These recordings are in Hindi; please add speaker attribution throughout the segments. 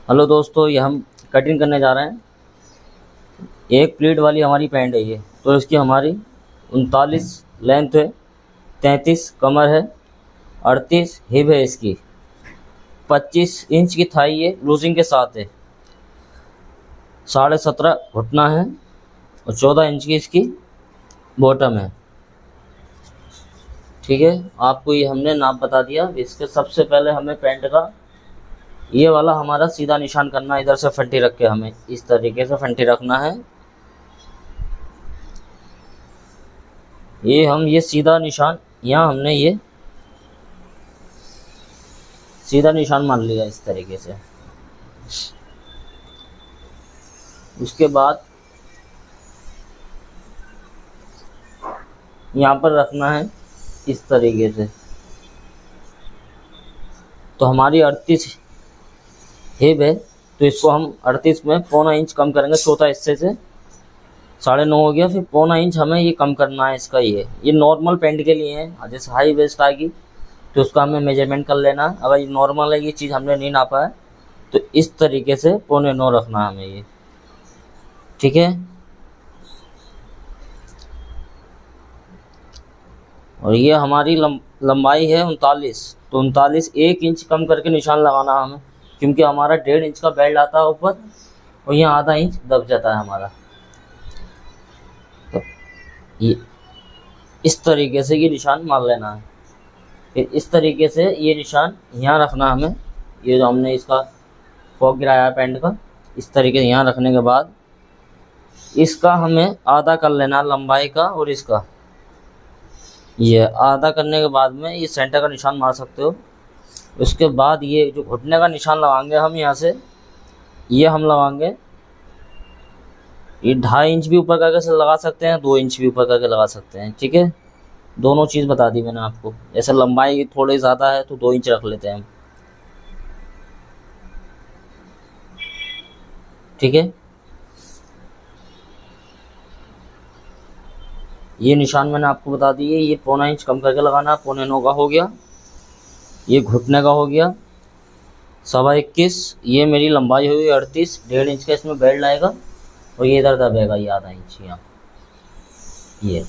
Speaker 1: हेलो दोस्तों, ये हम कटिंग करने जा रहे हैं। एक प्लीट वाली हमारी पैंट है ये, तो इसकी हमारी 39 लेंथ है, 33 कमर है, 38 हिप है इसकी, 25 इंच की थाई है लूजिंग के साथ है, 17.5 घुटना है और 14 इंच की इसकी बॉटम है। ठीक है, आपको ये हमने नाप बता दिया। इसके सबसे पहले हमें पैंट का ये वाला हमारा सीधा निशान करना है। इधर से फंटी रख के हमें इस तरीके से फंटी रखना है। ये सीधा निशान, यहाँ हमने ये सीधा निशान मान लिया इस तरीके से। उसके बाद यहाँ पर रखना है इस तरीके से। तो हमारी 38 हिप है, तो इसको हम 38 में 0.25 इंच कम करेंगे। चौथा हिस्से से 9.5 हो गया, फिर 0.25 इंच हमें ये कम करना है इसका। ये नॉर्मल पैंट के लिए है। जैसे हाई वेस्ट आएगी तो उसका हमें मेजरमेंट कर लेना। अगर ये नॉर्मल है, ये चीज़ हमने नहीं नापा है, तो इस तरीके से 0.9 रखना है हमें ये। ठीक है, और ये हमारी लंबाई है 39, तो 39 1 इंच कम करके निशान लगाना है हमें, क्योंकि हमारा 1.5 इंच का बेल्ट आता है ऊपर और यहाँ आधा इंच दब जाता है हमारा। तो ये इस तरीके से ये निशान मान लेना है। फिर इस तरीके से ये निशान यहाँ रखना हमें। ये जो हमने इसका फॉक गिराया है पैंट का, इस तरीके से यहाँ रखने के बाद इसका हमें आधा कर लेना लंबाई का, और इसका ये आधा करने के बाद में ये सेंटर का निशान मार सकते हो। उसके बाद ये जो घुटने का निशान लगाएंगे हम, यहाँ से ये हम लगाएंगे, ये 2.5 इंच भी ऊपर करके से लगा सकते हैं, 2 इंच भी ऊपर करके लगा सकते हैं। ठीक है, दोनों चीज़ बता दी मैंने आपको। जैसे लंबाई थोड़ी ज़्यादा है तो 2 इंच रख लेते हैं हम। ठीक है, ये निशान मैंने आपको बता दिए। ये 0.25 इंच कम करके लगाना, 0.9 का हो गया। ये घुटने का हो गया 21.25। ये मेरी लंबाई हुई 38, 1.5 इंच का इसमें बेल्ट आएगा, और ये इधर दबेगा ये आधा इंच यहाँ ये।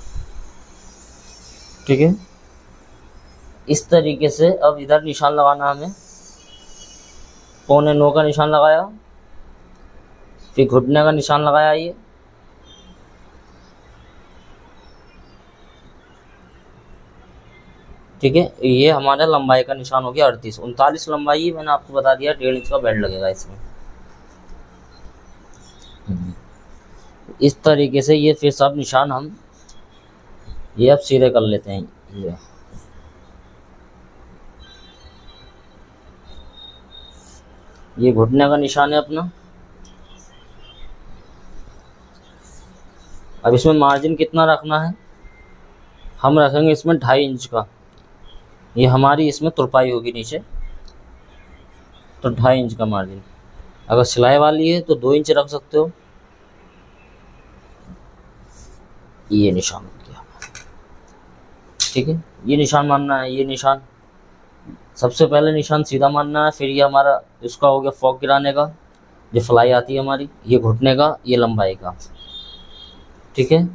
Speaker 1: ठीक है, इस तरीके से अब इधर निशान लगाना हमें। 0.9 का निशान लगाया, फिर घुटने का निशान लगाया ये। ठीक है, ये हमारा लंबाई का निशान हो गया 38। 39 लंबाई मैंने आपको बता दिया, 1.5 इंच का बेल्ट लगेगा इसमें। इस तरीके से ये फिर सब निशान हम ये अब सीधे कर लेते हैं। ये घुटने का निशान है अपना। अब इसमें मार्जिन कितना रखना है, हम रखेंगे इसमें 2.5 इंच का। ये हमारी इसमें तुरपाई होगी नीचे, तो 2.5 इंच का मार्जिन। अगर सिलाई वाली है तो 2 इंच रख सकते हो। ये निशान हो गया। ठीक है, ये निशान मानना है। ये निशान सबसे पहले निशान सीधा मानना है। फिर ये हमारा इसका हो गया फॉक गिराने का, जो फ्लाई आती है हमारी, ये घुटने का, ये लंबाई का। ठीक है,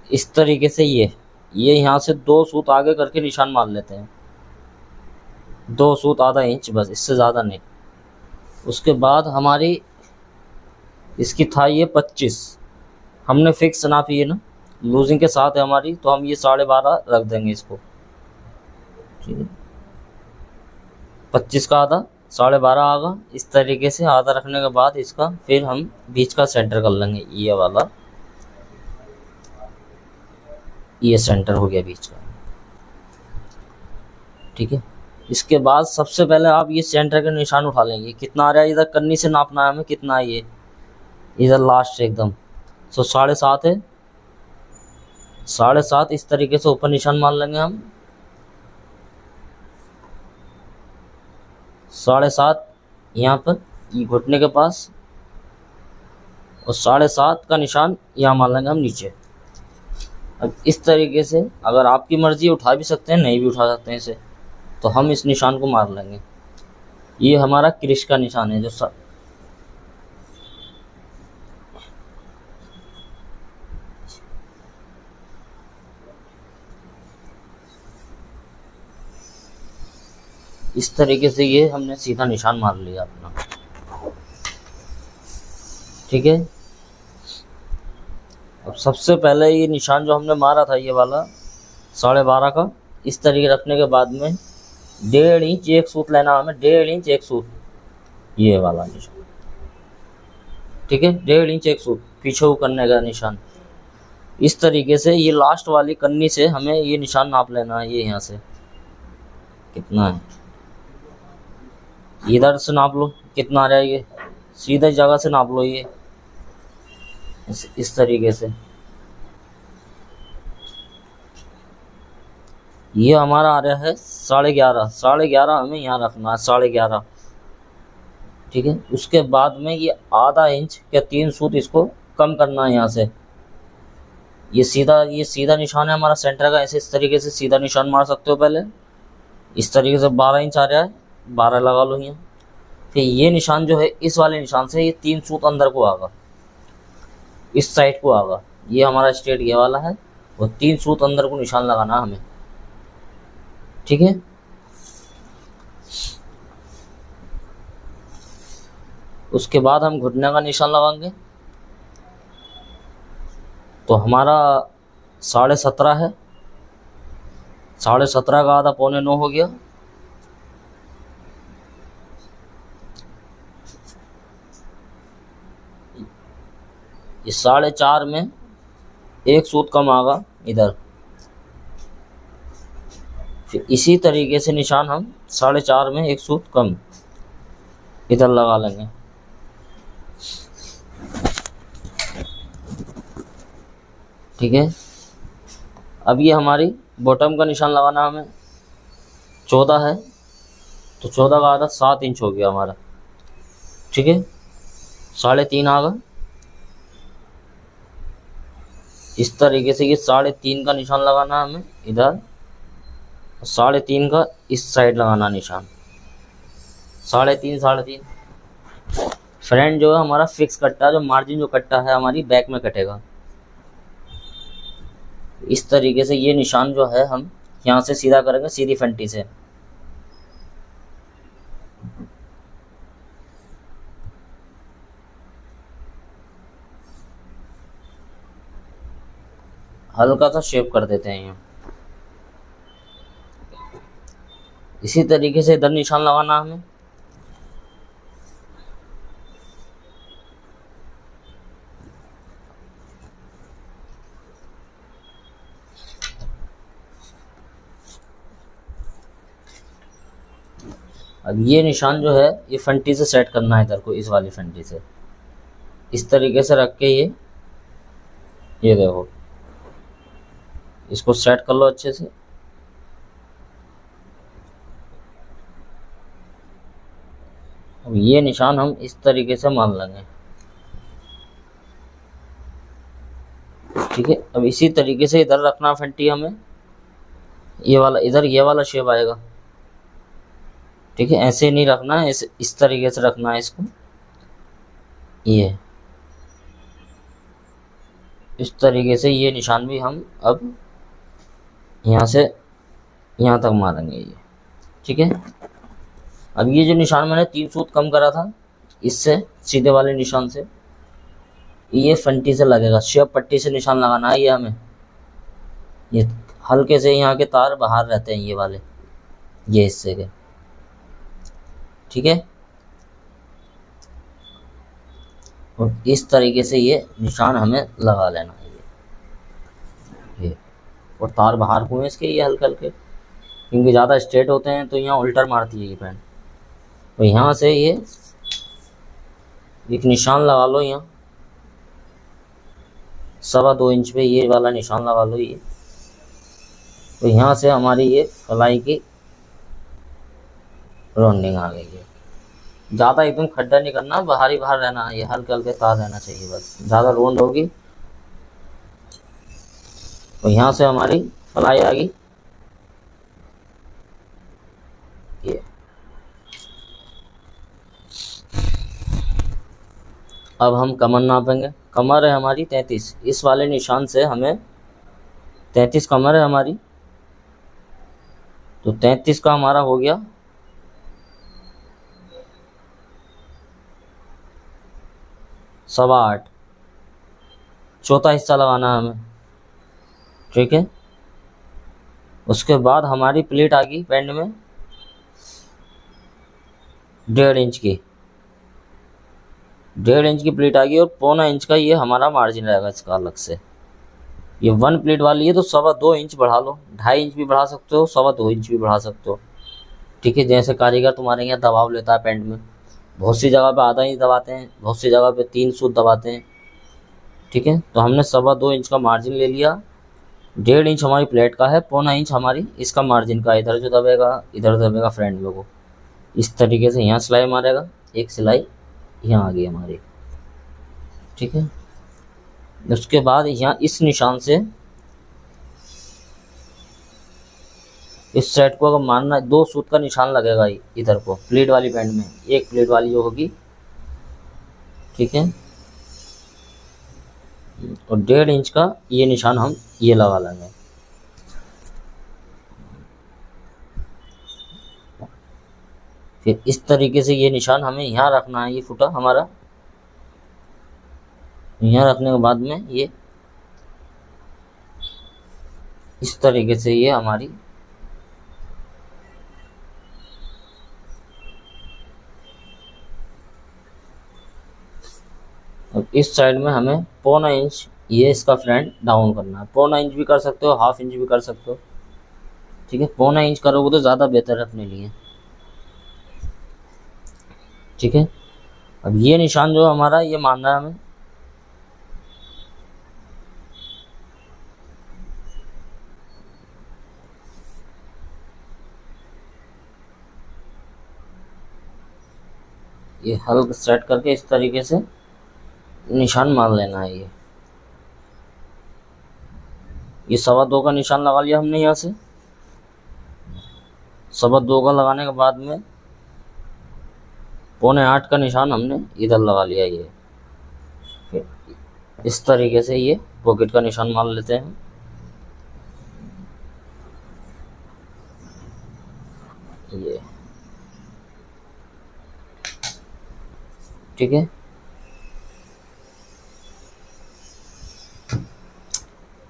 Speaker 1: इस तरीके से ये यहाँ से 2 सूत आगे करके निशान मान लेते हैं। 2 सूत आधा इंच बस, इससे ज़्यादा नहीं। उसके बाद हमारी इसकी थाई है 25। हमने फिक्स नापी है ना, लूजिंग के साथ है हमारी, तो हम ये 12.5 रख देंगे इसको। ठीक है, 25 का आधा 12.5 आगा। इस तरीके से आधा रखने के बाद इसका फिर हम बीच का सेंटर कर लेंगे। ये वाला ये सेंटर हो गया बीच का। ठीक है, इसके बाद सबसे पहले आप ये सेंटर के निशान उठा लेंगे। कितना आ रहा है, इधर कन्नी से नापना है हमें कितना है। ये इधर लास्ट से एकदम 7.5 है। 7.5 इस तरीके से ऊपर निशान मान लेंगे हम। 7.5 यहाँ पर ये घुटने के पास, और 7.5 का निशान यहाँ मान लेंगे हम नीचे। अब इस तरीके से अगर आपकी मर्जी उठा भी सकते हैं, नहीं भी उठा सकते हैं इसे, तो हम इस निशान को मार लेंगे। ये हमारा क्रिश का निशान है, जो इस तरीके से ये हमने सीधा निशान मार लिया अपना। ठीक है, अब सबसे पहले ये निशान जो हमने मारा था ये वाला 12.5 का, इस तरीके रखने के बाद में 1.5 इंच एक सूत लेना हमें, 1.5 इंच एक सूत, ये वाला निशान। ठीक है, 1.5 इंच एक सूत पीछे करने का निशान। इस तरीके से ये लास्ट वाली कन्नी से हमें ये निशान नाप लेना है। ये यहाँ से कितना है, इधर से नाप लो कितना आ रहा है, ये सीधे जगह से नाप लो। ये इस तरीके से ये हमारा आ रहा है 11.5। 11.5 हमें यहाँ रखना है, 11.5। ठीक है, उसके बाद में ये आधा इंच या 3 सूत इसको कम करना है यहाँ से। ये सीधा निशान है हमारा सेंटर का, ऐसे इस तरीके से सीधा निशान मार सकते हो। पहले इस तरीके से 12 इंच आ रहा है, 12 लगा लो यहाँ। फिर ये निशान जो है इस वाले निशान से ये 3 सूत अंदर को आगा, इस साइड को आगा। ये हमारा स्ट्रेट ये वाला है, और 3 सूत अंदर को निशान लगाना हमें। ठीक है, उसके बाद हम घुटने का निशान लगाएंगे। तो हमारा 17.5 है, 17.5 का आधा 8.25 हो गया। इस 4.5 में एक सूत कम आगा इधर। फिर इसी तरीके से निशान हम 4.5 में एक सूत कम इधर लगा लेंगे। ठीक है, अब ये हमारी बॉटम का निशान लगाना हमें 14 है, तो 14 का आधा 7 इंच हो गया हमारा। ठीक है, 3.5 आ गया। इस तरीके से ये 3.5 का निशान लगाना हमें इधर, 3.5 का इस साइड लगाना निशान। 3.5 फ्रंट जो है हमारा फिक्स कट्टा, जो मार्जिन जो कट्टा है हमारी बैक में कटेगा। इस तरीके से ये निशान जो है हम यहाँ से सीधा करेंगे, सीधी फंटी से। हल्का सा शेप कर देते हैं यहाँ। इसी तरीके से इधर निशान लगाना हमें। अब ये निशान जो है ये फंटी से सेट करना है इधर को, इस वाली फंटी से इस तरीके से रख के ये देखो, इसको सेट कर लो अच्छे से। अब ये निशान हम इस तरीके से मान लेंगे। ठीक है, अब इसी तरीके से इधर रखना फंटी हमें, ये वाला इधर ये वाला शेप आएगा। ठीक है, ऐसे नहीं रखना है, इस तरीके से रखना है इसको। ये इस तरीके से ये निशान भी हम अब यहाँ से यहाँ तक मारेंगे ये। ठीक है, अब ये जो निशान मैंने 3 सूत कम करा था इससे सीधे वाले निशान से, ये फंटी से लगेगा, शेप पट्टी से निशान लगाना है ये हमें। ये हल्के से यहाँ के तार बाहर रहते हैं ये वाले, ये हिस्से के। ठीक है, और इस तरीके से ये निशान हमें लगा लेना है ये। और तार बाहर हुए इसके ये हल्के हल्के, क्योंकि ज़्यादा स्ट्रेट होते हैं तो यहाँ उल्टर मारती है ये पैंट। तो यहाँ से ये एक निशान लगा लो यहाँ 2.25 इंच पे, ये वाला निशान लगा लो ये। तो यहाँ से हमारी ये कलाई की राउंडिंग आ गई है। ज़्यादा एकदम खड्डा नहीं करना, बाहर ही बाहर रहना है, ये हल्के हल्के तार रहना चाहिए बस। ज़्यादा राउंड होगी तो यहाँ से हमारी फलाई आ गई ये। अब हम कमर नापेंगे। कमर है हमारी 33, इस वाले निशान से हमें 33 कमर है हमारी। तो 33 का हमारा हो गया 8.25, चौथा हिस्सा लगाना है हमें। ठीक है, उसके बाद हमारी प्लेट आ गई पेंड में 1.5 इंच की, 1.5 इंच की प्लेट आ गई, और 1.25 इंच का ये हमारा मार्जिन रहेगा इसका अलग से। ये 1 प्लेट वाली है तो 2.25 इंच बढ़ा लो, 2.5 इंच भी बढ़ा सकते हो, 2.25 इंच भी बढ़ा सकते हो। ठीक है, जैसे कारीगर तुम्हारे यहाँ दबाव लेता है पेंट में, बहुत सी जगह पे आधा इंच दबाते हैं, बहुत सी जगह पे 3 सूत दबाते हैं। ठीक है, तो हमने 2.25 इंच का मार्जिन ले लिया। 1.5 इंच हमारी प्लेट का है, 1.25 इंच हमारी इसका मार्जिन का, इधर जो दबेगा इधर दबेगा फ्रंट में को। इस तरीके से यहाँ सिलाई मारेगा, एक सिलाई यहाँ आ गई हमारी। ठीक है, उसके बाद यहाँ इस निशान से इस साइड को अगर मारना, 2 सूत का निशान लगेगा इधर को प्लेट वाली पैंट में, एक प्लेट वाली जो होगी। ठीक है, और 1.5 इंच का ये निशान हम ये लगा लेंगे। फिर इस तरीके से ये निशान हमें यहाँ रखना है, ये फुटा हमारा यहाँ रखने के बाद में ये इस तरीके से ये हमारी अब इस साइड में हमें 1.25 इंच ये इसका फ्रंट डाउन करना है। 1.25 इंच भी कर सकते हो, 1/2 इंच भी कर सकते हो। ठीक है, 1.25 इंच करोगे तो ज़्यादा बेहतर है अपने लिए। ठीक है, अब ये निशान जो हमारा ये मानना है हमें, ये हल्का सेट करके इस तरीके से निशान मान लेना है। ये 2.25 का निशान लगा लिया हमने यहाँ से। 2.25 का लगाने के बाद में 7.25 का निशान हमने इधर लगा लिया। ये फिर इस तरीके से ये पॉकेट का निशान मान लेते हैं। ये ठीक है,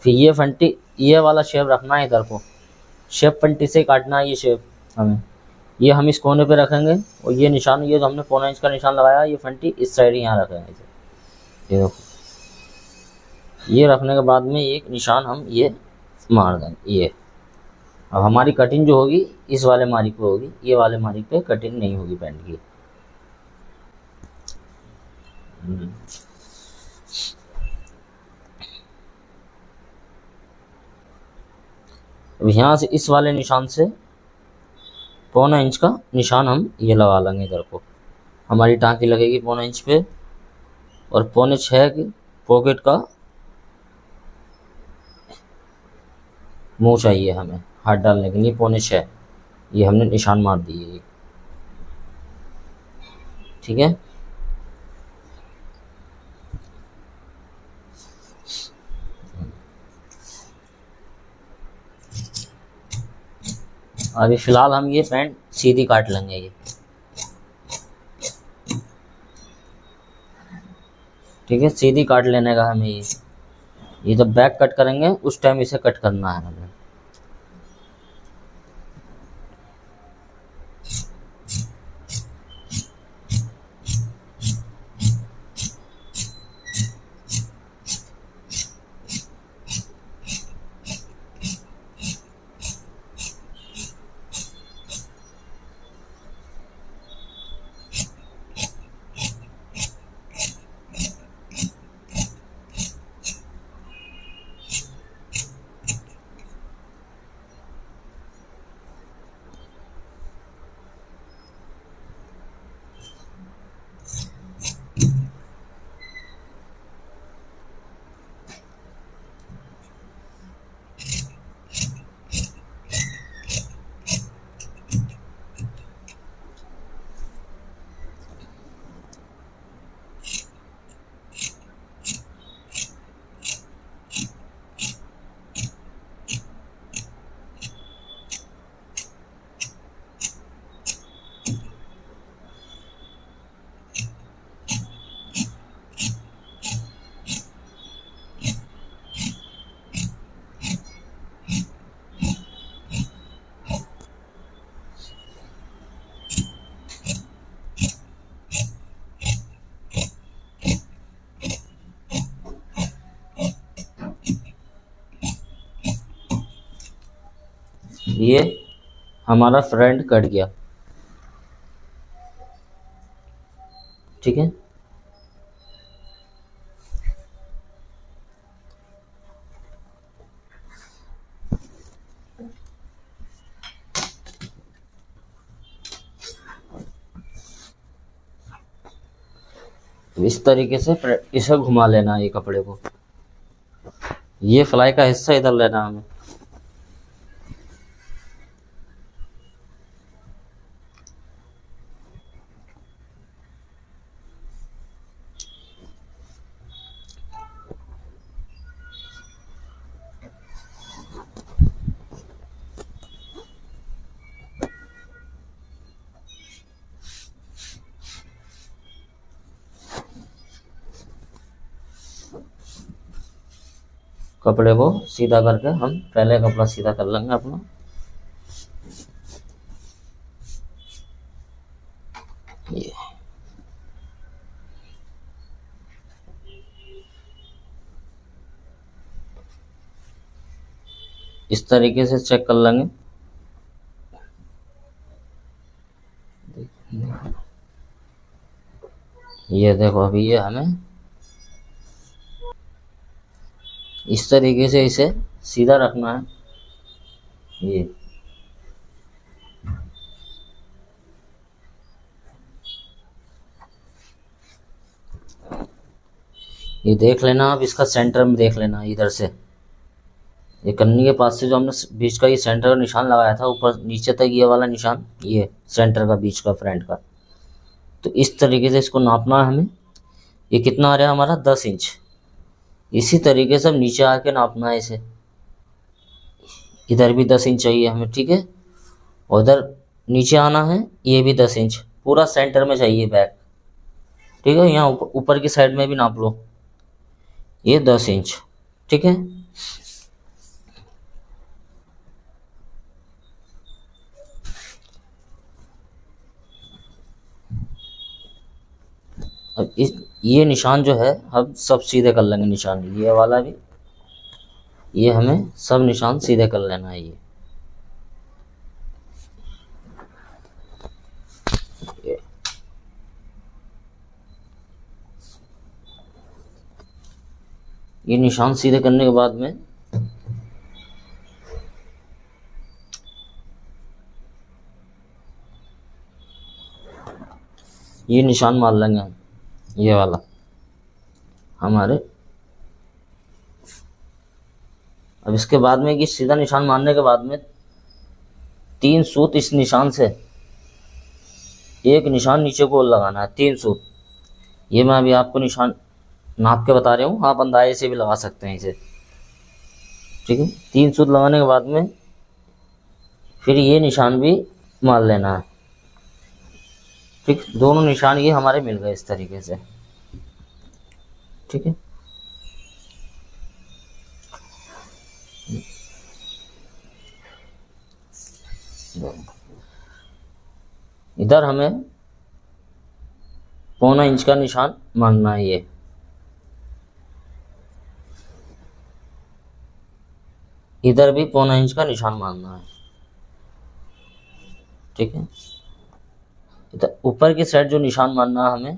Speaker 1: फिर ये फंटी ये वाला शेप रखना है, इधर को शेप फंटी से काटना है ये शेप हमें। ये हम इस कोने पे रखेंगे, और ये निशान ये जो हमने 1.25 इंच का निशान लगाया, ये फंटी इस साइड यहाँ रखेंगे। ये देखो, ये रखने के बाद में एक निशान हम ये मार देंगे। ये अब हमारी कटिंग जो होगी इस वाले मार्क पे होगी, ये वाले मार्क पे कटिंग नहीं होगी पैंट की। अब यहाँ से इस वाले निशान से 1.25 इंच का निशान हम ये लगा लेंगे। इधर को हमारी टाँकी लगेगी 1.25 इंच पे, और 5.25 की पॉकेट का मुंह चाहिए हमें हाथ डालने के लिए। 5.25 ये हमने निशान मार दिए। ठीक है, अभी फ़िलहाल हम ये पैंट सीधी काट लेंगे। ये ठीक है, सीधी काट लेने का हमें ये जब बैक कट करेंगे उस टाइम इसे कट करना है हमें। ये हमारा फ्रंट कट गया, ठीक है। इस तरीके से इसे घुमा लेना है ये कपड़े को, ये फ्लाई का हिस्सा इधर लेना है हमें। कपड़े को सीधा करके हम पहले कपड़ा सीधा कर लेंगे अपना। ये इस तरीके से चेक कर लेंगे। ये देखो, अभी ये हमें इस तरीके से इसे सीधा रखना है। ये देख लेना, अब इसका सेंटर में देख लेना इधर से, ये कन्नी के पास से जो हमने बीच का ये सेंटर का निशान लगाया था ऊपर नीचे तक, ये वाला निशान, ये सेंटर का बीच का फ्रंट का। तो इस तरीके से इसको नापना है हमें। ये कितना आ रहा है हमारा 10 इंच। इसी तरीके से अब नीचे आके नापना है इसे, इधर भी 10 इंच चाहिए हमें, ठीक है। और इधर नीचे आना है, ये भी 10 इंच पूरा सेंटर में चाहिए बैक, ठीक है। यहाँ ऊपर की साइड में भी नाप लो, ये 10 इंच, ठीक है। अब ये निशान जो है हम सब सीधे कर लेंगे, निशान ये वाला भी, ये हमें सब निशान सीधे कर लेना है। ये निशान सीधे करने के बाद में ये निशान मार लेंगे हम, ये वाला हमारे। अब इसके बाद में कि सीधा निशान मारने के बाद में 3 सूत इस निशान से, एक निशान नीचे को लगाना है, 3 सूत। ये मैं अभी आपको निशान नाप के बता रहा हूँ, आप अंदाजे से भी लगा सकते हैं इसे, ठीक है। 3 सूत लगाने के बाद में फिर ये निशान भी मार लेना है, ठीक। दोनों निशान ये हमारे मिल गए इस तरीके से, ठीक है। इधर हमें 1.25 इंच का निशान मारना है, ये इधर भी 1.25 इंच का निशान मारना है, ठीक है। इधर ऊपर की साइड जो निशान मारना है हमें,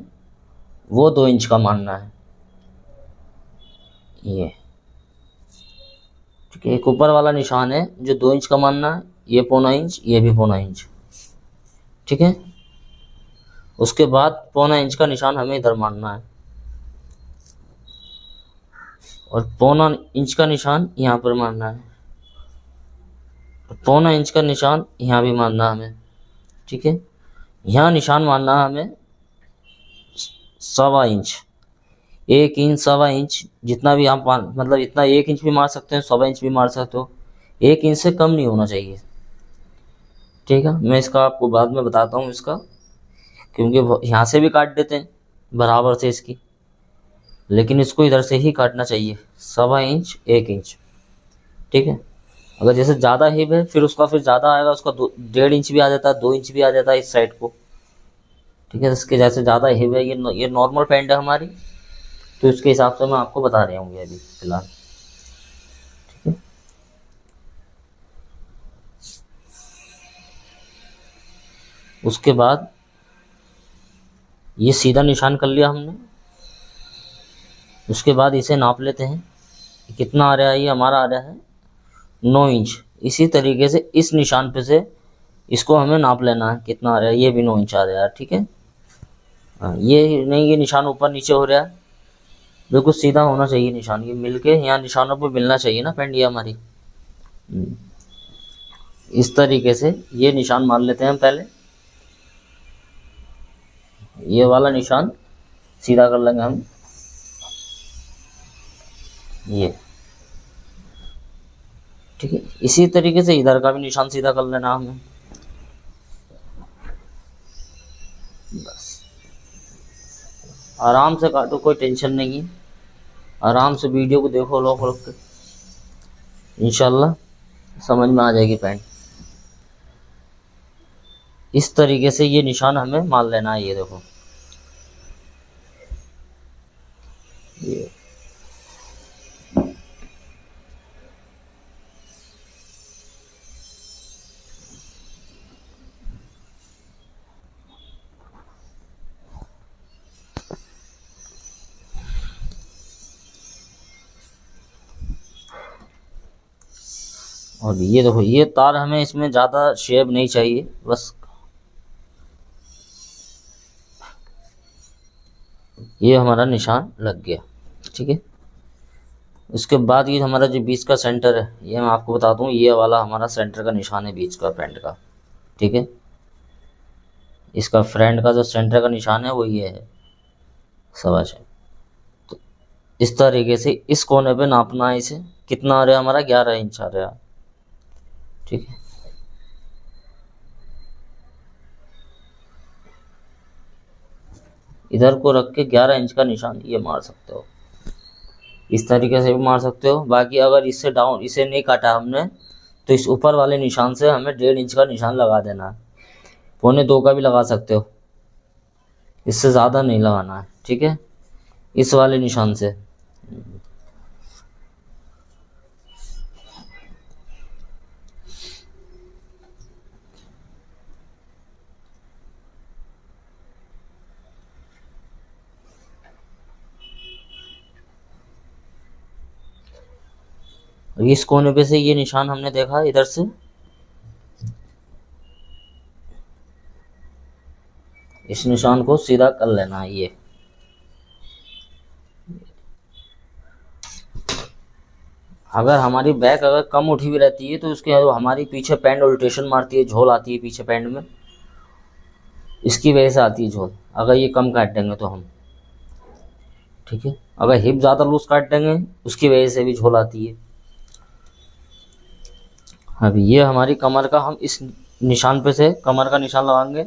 Speaker 1: वो 2 इंच का मारना है, ये, ठीक है। एक ऊपर वाला निशान है जो 2 इंच का मारना है, ये 1.25 इंच, ये भी 1.25 इंच, ठीक है। उसके बाद 1.25 इंच का निशान हमें इधर मारना है, और 1.25 इंच का निशान यहाँ पर मारना है, 1.25 इंच का निशान यहाँ भी मारना है हमें, ठीक है। यहाँ निशान मारना है हमें 1.25 इंच, 1 इंच 1.25 इंच, जितना भी आप मतलब इतना 1 इंच भी मार सकते हैं, 1.25 इंच भी मार सकते हो, 1 इंच से कम नहीं होना चाहिए, ठीक है। मैं इसका आपको बाद में बताता हूँ इसका, क्योंकि यहाँ से भी काट देते हैं बराबर से इसकी, लेकिन इसको इधर से ही काटना चाहिए, 1.25 इंच 1 इंच, ठीक है। अगर जैसे ज़्यादा हिप है फिर उसका फिर ज़्यादा आएगा, उसका 1.5 इंच भी आ जाता है, 2 इंच भी आ जाता है इस साइड को, ठीक है। इसके जैसे ज़्यादा हिप है, ये नॉर्मल पैंट है हमारी, तो इसके हिसाब से मैं आपको बता रहा हूँ ये अभी फिलहाल, ठीक है। उसके बाद ये सीधा निशान कर लिया हमने। उसके बाद इसे नाप लेते हैं, कितना आ रहा है, ये हमारा आ रहा है 9 इंच। इसी तरीके से इस निशान पे से इसको हमें नाप लेना है कितना आ रहा है, ये भी 9 इंच आ रहा है, ठीक है। हाँ, ये नहीं, ये निशान ऊपर नीचे हो रहा है, बिल्कुल सीधा होना चाहिए निशान, ये मिलके यहाँ निशानों पर मिलना चाहिए ना पेंट ये हमारी। इस तरीके से ये निशान मान लेते हैं हम पहले, ये वाला निशान सीधा कर लेंगे हम, ये ठीक है। इसी तरीके से इधर का भी निशान सीधा कर लेना हमें, बस। आराम से काटो, कोई टेंशन नहीं है, आराम से वीडियो को देखो लोग रोक के, इंशाल्लाह समझ में आ जाएगी पैंट। इस तरीके से ये निशान हमें मान लेना है, ये देखो ये और ये देखो, ये तार हमें इसमें ज़्यादा शेप नहीं चाहिए, बस ये हमारा निशान लग गया, ठीक है। उसके बाद ये हमारा जो बीच का सेंटर है, ये मैं आपको बता दूं, ये वाला हमारा सेंटर का निशान है बीच का पैंट का, ठीक है। इसका फ्रंट का जो सेंटर का निशान है वो ये है 6.25। तो इस तरीके से इस कोने पे नापना है, इसे कितना आ रहा है हमारा 11 इंच आ रहा है, ठीक है। इधर को रख के 11 इंच का निशान ये मार सकते हो, इस तरीके से भी मार सकते हो। बाकी अगर इससे डाउन, इसे नहीं काटा हमने, तो इस ऊपर वाले निशान से हमें 1.5 इंच का निशान लगा देना है, 1.25 का भी लगा सकते हो, इससे ज़्यादा नहीं लगाना है, ठीक है। इस वाले निशान से इस कोने पे से ये निशान हमने देखा इधर से, इस निशान को सीधा कर लेना है। ये अगर हमारी बैक अगर कम उठी हुई रहती है तो उसके हमारी पीछे पैंट उल्टेशन मारती है, झोल आती है पीछे पैंट में, इसकी वजह से आती है झोल, अगर ये कम काट देंगे तो हम, ठीक है। अगर हिप ज़्यादा लूज काट देंगे उसकी वजह से भी झोल आती है। अब ये हमारी कमर का, हम इस निशान पे से कमर का निशान लगाएंगे,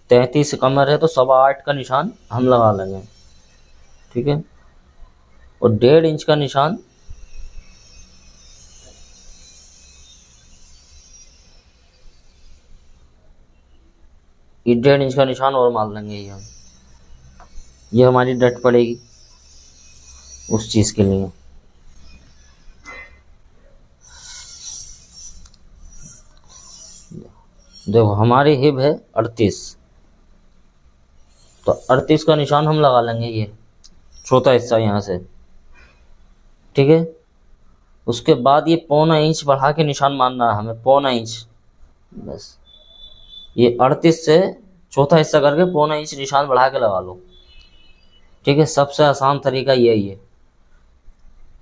Speaker 1: 33 कमर है तो 8.25 का निशान हम लगा लेंगे, ठीक है। और 1.5 इंच का निशान ये 1.5 इंच का निशान और मार लेंगे ये हम, ये हमारी डट पड़ेगी उस चीज़ के लिए। देखो हमारी हिप है 38, तो 38 का निशान हम लगा लेंगे, ये चौथा हिस्सा यहाँ से, ठीक है। उसके बाद ये 0.25 इंच बढ़ा के निशान मारना है हमें, 0.25 इंच, बस ये 38 से चौथा हिस्सा करके 0.25 इंच निशान बढ़ा के लगा लो, ठीक है। सबसे आसान तरीका यही है,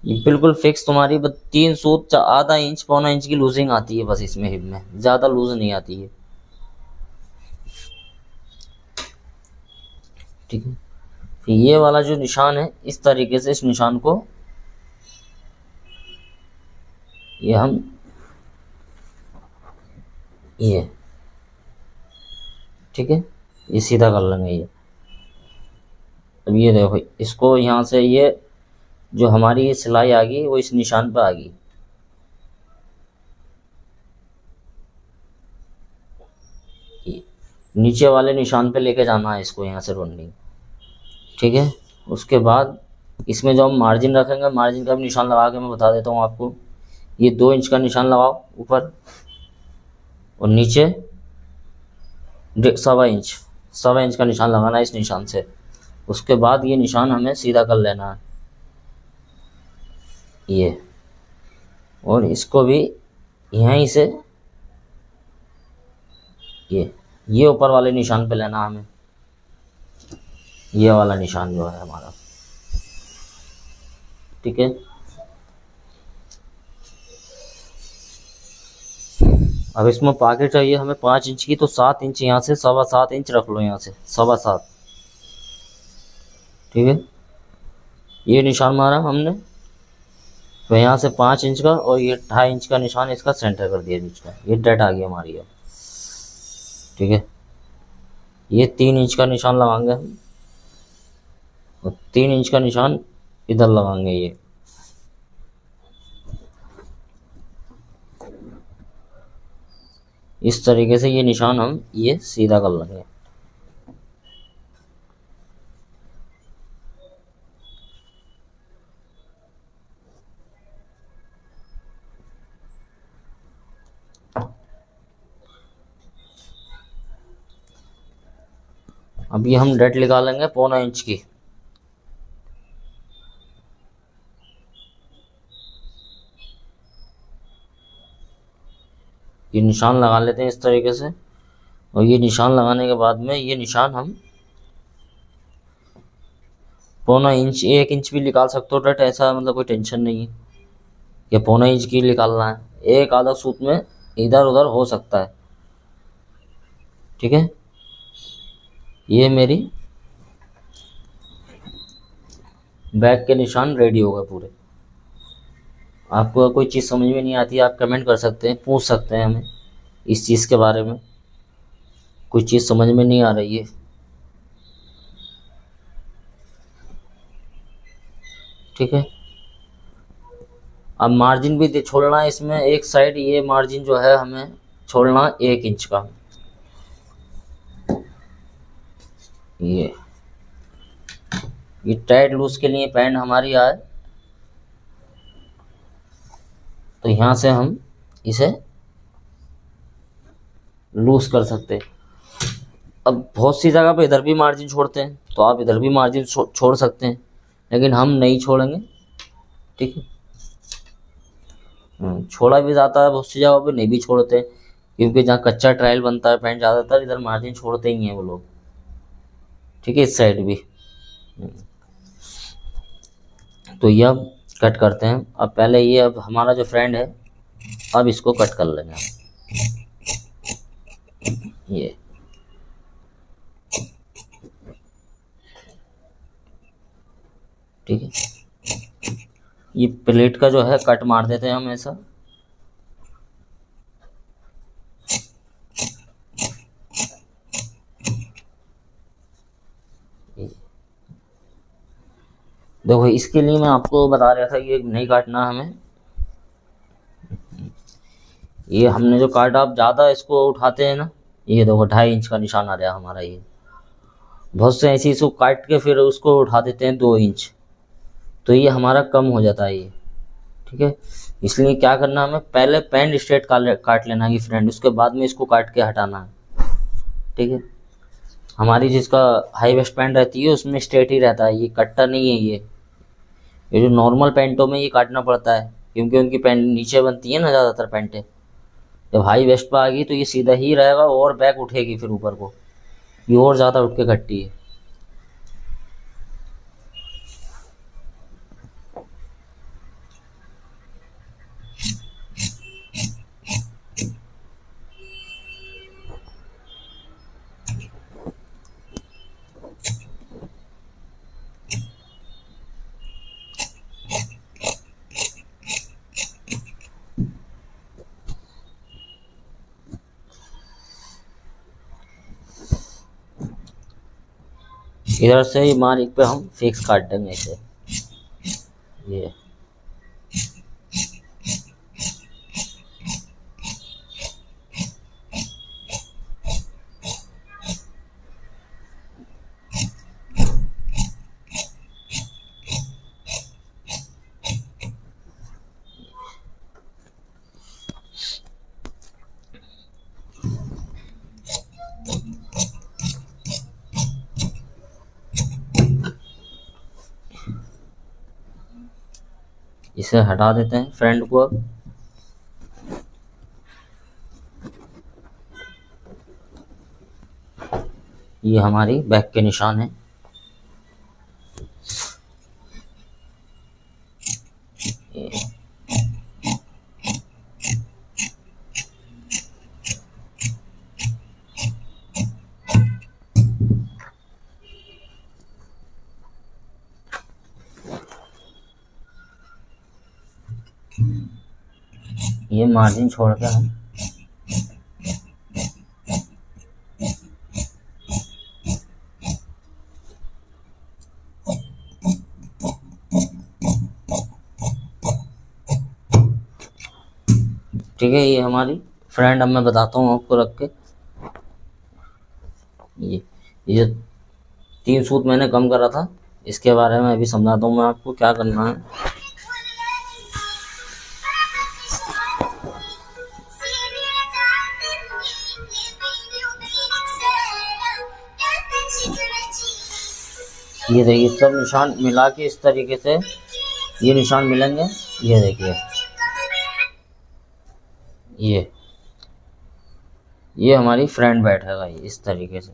Speaker 1: ये बिल्कुल फिक्स तुम्हारी 3 सूत आधा इंच 0.25 इंच की लूजिंग आती है बस इसमें, हिप में ज़्यादा लूज नहीं आती है, ठीक है। फिर ये वाला जो निशान है, इस तरीके से इस निशान को ये हम ये, ठीक है, ये सीधा कर लेंगे ये। अब ये देखो, इसको यहाँ से ये जो हमारी ये सिलाई आ गई वो इस निशान पर आ गई, नीचे वाले निशान पे लेके जाना है इसको यहाँ से रनिंग, ठीक है। उसके बाद इसमें जो हम मार्जिन रखेंगे, मार्जिन का भी निशान लगा के मैं बता देता हूँ आपको। ये 2 इंच का निशान लगाओ ऊपर, और नीचे 1.25 इंच का निशान लगाना है इस निशान से। उसके बाद ये निशान हमें सीधा कर लेना है ये, और इसको भी यहीं से ये ऊपर वाले निशान पे लेना हमें, ये वाला निशान जो है हमारा, ठीक है। अब इसमें पॉकेट चाहिए हमें 5 इंच की, तो 7 इंच यहाँ से 7.25 इंच रख लो, यहाँ से 7.25, ठीक है। ये निशान मारा हमने, तो यहाँ से 5 इंच का और ये 2.5 इंच का निशान इसका सेंटर कर दिया बीच में, ये डेट आ गई हमारी अब, ठीक है। ये 3 इंच का निशान लगाएंगे हम, और 3 इंच का निशान इधर लगाएंगे ये, इस तरीके से ये निशान हम ये सीधा कर लेंगे। अब ये हम डेट निकालेंगे 1.25 इंच की। ये निशान लगा लेते हैं इस तरीके से, और ये निशान लगाने के बाद में ये निशान हम 1.25 इंच, 1 इंच भी निकाल सकते हो डेट, ऐसा मतलब कोई टेंशन नहीं है। ये 1.25 इंच की निकालना है, एक आधा सूत में इधर उधर हो सकता है, ठीक है। ये मेरी बैक के निशान रेडी हो गए पूरे। आपको कोई चीज़ समझ में नहीं आती आप कमेंट कर सकते हैं, पूछ सकते हैं हमें इस चीज़ के बारे में, कोई चीज़ समझ में नहीं आ रही है, ठीक है। अब मार्जिन भी छोड़ना है इसमें, एक साइड ये मार्जिन जो है हमें छोड़ना 1 इंच का, ये टाइट लूज के लिए पैंट हमारी आए, तो यहाँ से हम इसे लूज कर सकते हैं। अब बहुत सी जगह पे इधर भी मार्जिन छोड़ते हैं, तो आप इधर भी मार्जिन छोड़ सकते हैं, लेकिन हम नहीं छोड़ेंगे, ठीक है। छोड़ा भी जाता है, बहुत सी जगह पे नहीं भी छोड़ते, क्योंकि जहाँ कच्चा ट्रायल बनता है पैंट ज़्यादातर इधर मार्जिन छोड़ते ही हैं वो लोग, ठीक है। इस साइड भी तो ये अब कट करते हैं। अब पहले ये, अब हमारा जो फ्रेंड है, अब इसको कट कर लेंगे ये, ठीक है। ये प्लेट का जो है कट मार देते हैं हम ऐसा, देखो इसके लिए मैं आपको बता रहा था ये नहीं काटना हमें, ये हमने जो काटा, आप ज़्यादा इसको उठाते हैं ना, ये देखो 2.5 इंच का निशान आ रहा है हमारा, ये बहुत से ऐसे इसको काट के फिर उसको उठा देते हैं 2 इंच, तो ये हमारा कम हो जाता है ये, ठीक है। इसलिए क्या करना हमें, पहले पैंट स्ट्रेट काट लेना है फ्रेंड, उसके बाद में इसको काट के हटाना है, ठीक है। हमारी जिसका हाई वेस्ट पैंट रहती है उसमें स्ट्रेट ही रहता है, ये कटता नहीं है ये जो नॉर्मल पैंटों में ये काटना पड़ता है, क्योंकि उनकी पैंट नीचे बनती है ना ज़्यादातर पैंटें, जब हाई वेस्ट पर आ गई तो ये सीधा ही रहेगा और बैक उठेगी फिर ऊपर को, ये और ज़्यादा उठ के कटती है। इधर से ही मार्क पे हम फिक्स काट देंगे इसे, ये इसे हटा देते हैं फ्रेंड को अब। ये हमारी बैक के निशान है। ये मार्जिन छोड़ के हम ठीक है। ये हमारी फ्रेंड, अब मैं बताता हूँ आपको रख के। ये 3 सूत मैंने कम करा था, इसके बारे में अभी समझाता हूँ मैं आपको क्या करना है। ये देखिए सब निशान मिला के इस तरीके से ये निशान मिलेंगे। ये देखिए ये हमारी फ्रेंड बैठेगा इस तरीके से।